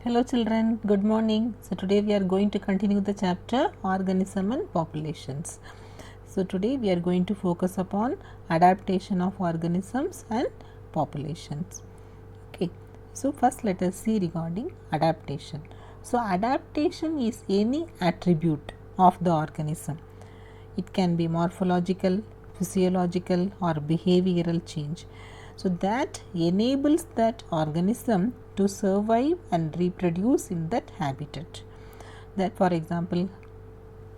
Hello children, good morning. So today we are going to continue the chapter Organism and Populations. So today we are going to focus upon adaptation of organisms and populations. Okay, so first let us see regarding adaptation. So adaptation is any attribute of the organism. It can be morphological, physiological or behavioral change. So that enables that organism to survive and reproduce in that habitat. That for example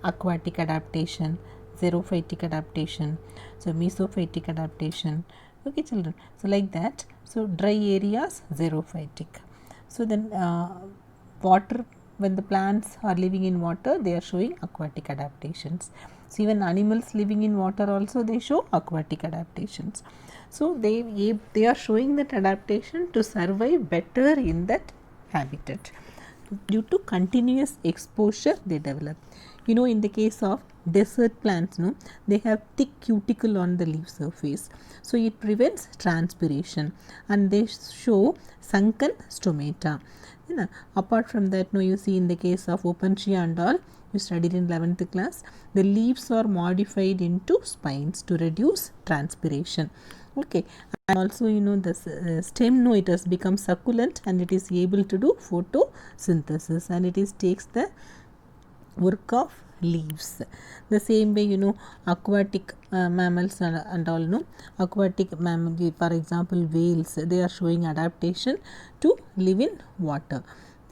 aquatic adaptation, xerophytic adaptation, so mesophytic adaptation. Okay children, so like that. So dry areas xerophytic. So then water, when the plants are living in water, they are showing aquatic adaptations. So even animals living in water also they show aquatic adaptations. So they are showing that adaptation to survive better in that habitat. Due to continuous exposure they develop. In the case of desert plants, they have thick cuticle on the leaf surface, so it prevents transpiration and they show sunken stomata. Apart from that, you see in the case of Opuntia and all, you studied in 11th class, the leaves are modified into spines to reduce transpiration. Okay, and also the stem, it has become succulent and it is able to do photosynthesis and it is takes the work of leaves. The same way, aquatic mammals and all, aquatic mammal, for example whales, they are showing adaptation to live in water.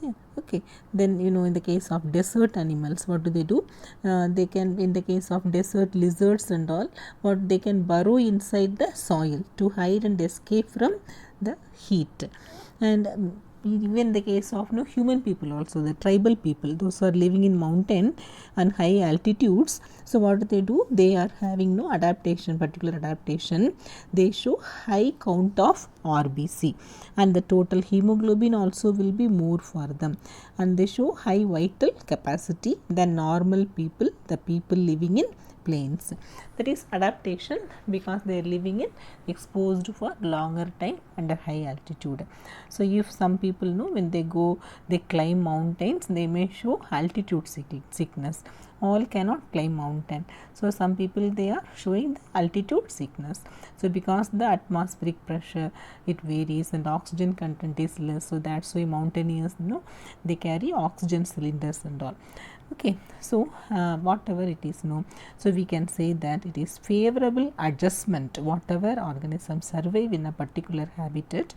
Yeah, okay. Then in the case of desert animals, what do? They can, in the case of desert lizards and all, what they can burrow inside the soil to hide and escape from the heat. And even the case of human people also, the tribal people, those are living in mountain and high altitudes. So what do? They are having no adaptation, particular adaptation. They show high count of RBC and the total hemoglobin also will be more for them, and they show high vital capacity than normal people, the people living in plains. That is adaptation because they are living in exposed for longer time under high altitude. So if some people know, when they go, they climb mountains, they may show altitude sickness. All cannot climb mountain, so some people they are showing the altitude sickness. So because the atmospheric pressure it varies and oxygen content is less, so that's why mountaineers they carry oxygen cylinders and all. Okay, so whatever it is, so we can say that it is favorable adjustment. Whatever organisms survive in a particular habitat,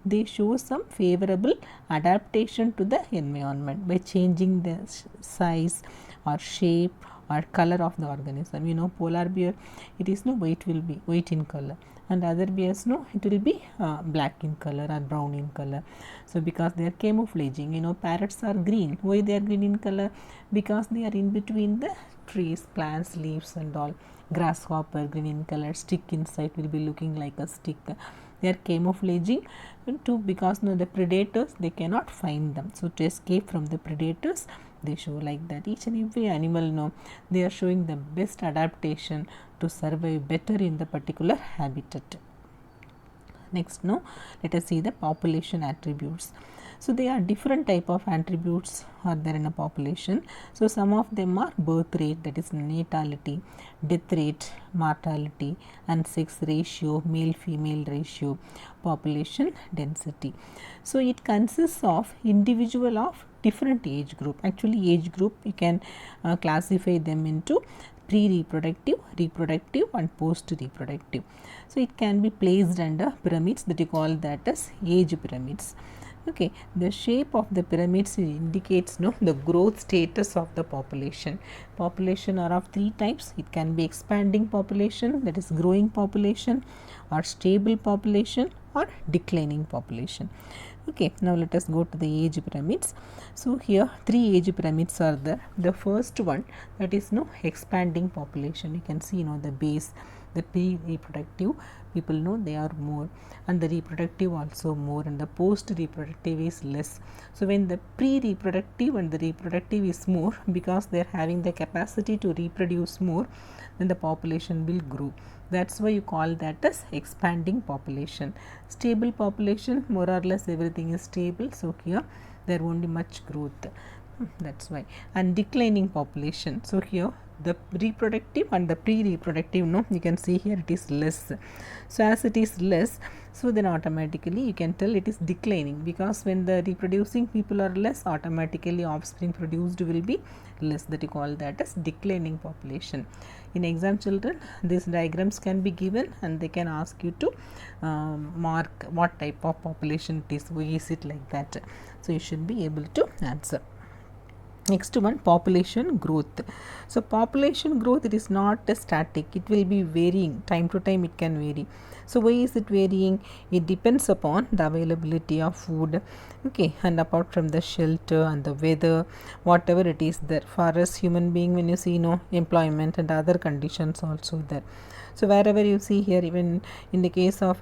they show some favorable adaptation to the environment by changing the size or shape or color of the organism. Polar bear, it is white, will be white in color, and other bears it will be black in color or brown in color. So because they are camouflaging. Parrots are green. Why they are green in color? Because they are in between the trees, plants, leaves and all. Grasshopper green in color, stick inside will be looking like a stick. They are camouflaging to, because the predators they cannot find them, so to escape from the predators they show like that. Each and every animal they are showing the best adaptation to survive better in the particular habitat. Next, let us see the population attributes. So there are different type of attributes are there in a population. So some of them are birth rate, that is natality, death rate, mortality, and sex ratio, male female ratio, population density. So it consists of individual of different age group. Actually age group you can classify them into pre-reproductive, reproductive and post-reproductive. So it can be placed under pyramids, that you call that as age pyramids. Okay, the shape of the pyramids indicates the growth status of the population. Population are of three types. It can be expanding population, that is growing population, or stable population, or declining population. Okay, now let us go to the age pyramids. So here three age pyramids are there. The first one, that is expanding population. You can see the base, the pre-reproductive people they are more, and the reproductive also more, and the post-reproductive is less. So when the pre-reproductive and the reproductive is more, because they are having the capacity to reproduce more, then the population will grow. That's why you call that as expanding population. Stable population, more or less everything is stable. So here there won't be much growth. That's why. And declining population. So here the reproductive and the pre-reproductive, no, you can see here it is less. So as it is less, so then automatically you can tell it is declining, because when the reproducing people are less, automatically offspring produced will be less. That you call that as declining population. In exam, children, these diagrams can be given and they can ask you to mark what type of population it is. Why is it like that? So you should be able to answer. Next one, population growth. So population growth, it is not static, it will be varying time to time, it can vary. So why is it varying? It depends upon the availability of food, okay, and apart from the shelter and the weather, whatever it is there. For us human being, when you see employment and other conditions also there. So wherever you see here, even in the case of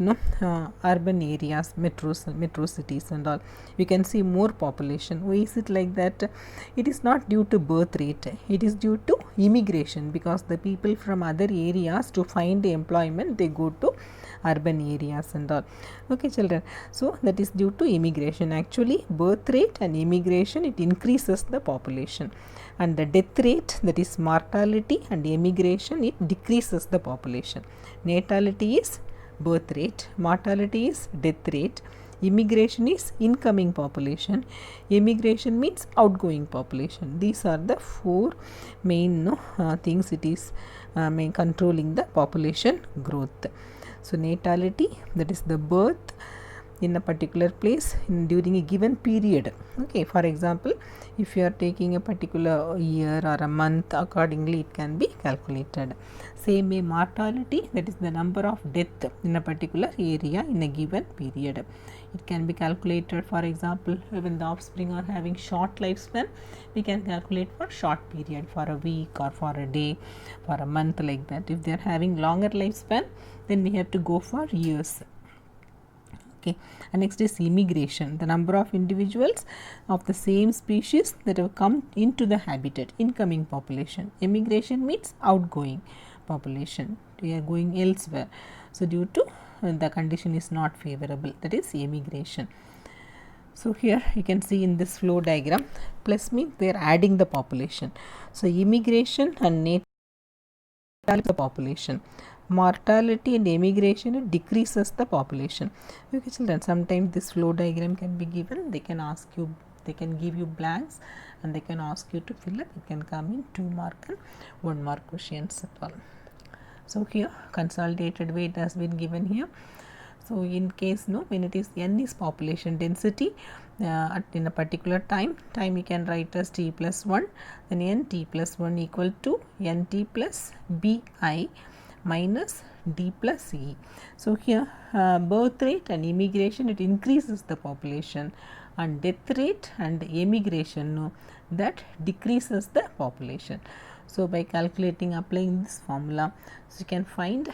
urban areas, metro cities and all, you can see more population. Why is it like that? It is not due to birth rate, it is due to immigration, because the people from other areas, to find employment, they go to urban areas and all. Okay, children, so that is due to immigration. Actually, birth rate and immigration, it increases the population, and the death rate, that is mortality, and immigration, it decreases the population. Natality is birth rate, mortality is death rate, immigration is incoming population, immigration means outgoing population. These are the four main things it is main controlling the population growth. So natality, that is the birth in a particular place during a given period. Okay, for example, if you are taking a particular year or a month, accordingly it can be calculated. Same way mortality, that is the number of death in a particular area in a given period. It can be calculated, for example, when the offspring are having short lifespan, we can calculate for short period, for a week or for a day, for a month, like that. If they are having longer lifespan, then we have to go for years. Okay, and next is immigration, the number of individuals of the same species that have come into the habitat, incoming population. Immigration means outgoing population, we are going elsewhere. So due to the condition is not favorable, that is immigration. So here you can see in this flow diagram, plus means they are adding the population. So immigration and the population. Mortality and emigration, it decreases the population. Okay, children, sometimes this flow diagram can be given, they can ask you, they can give you blanks and they can ask you to fill up. It can come in 2 mark and 1 mark questions as well. So here consolidated weight has been given here. So in case when it is n is population density in a particular time you can write as t plus 1, then n t plus 1 equal to n t plus b I minus d plus e. So here birth rate and immigration, it increases the population, and death rate and emigration, that decreases the population. So by calculating, applying this formula, so you can find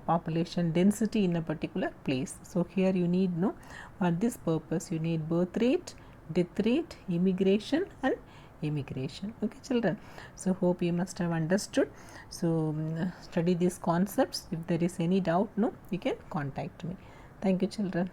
population density in a particular place. So here you need for this purpose you need birth rate, death rate, immigration and emigration. Okay, children, so hope you must have understood. So study these concepts. If there is any doubt, you can contact me. Thank you, children.